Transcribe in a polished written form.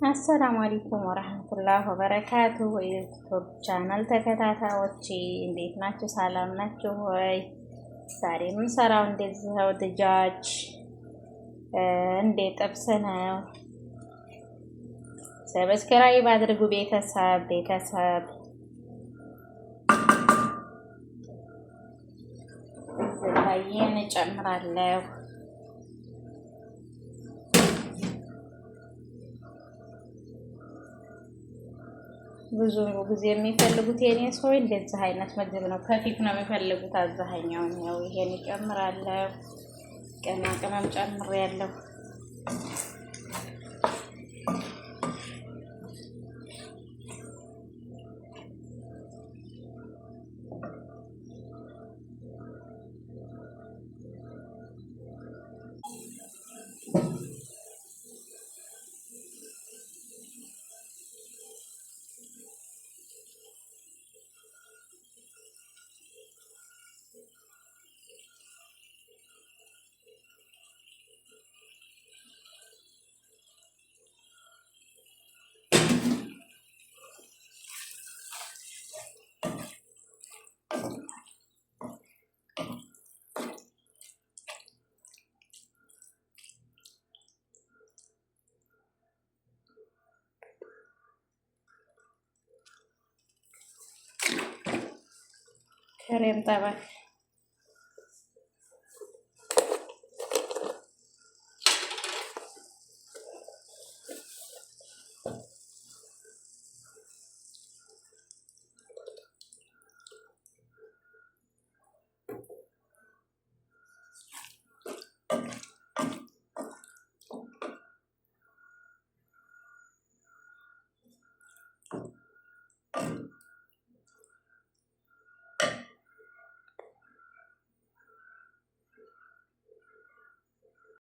አሰላሙ አለይኩም ወራህመቱላሂ ወበረካቱ። የዩቲዩብ ቻናል ተከታታዮች እንዴት ናችሁ? ሰላም ናችሁ ወይ? ዛሬ የምንሰራው እንደዚህ ነው። ድጃጅ እንደ ጥብስ ነው። ሰብስክራይብ አድርጉ ቤተሰብ ዝላይን እጨምራለሁ። ብዙ ጊዜ የሚፈልጉት የኔ ሰው እንደዚህ አይነት ምግብ ነው። ከፊት ነው የሚፈልጉት አብዛኛውን። ያው ይሄን እጨምራለሁ። ቅመም ጨምሬያለሁ። كريم طبعا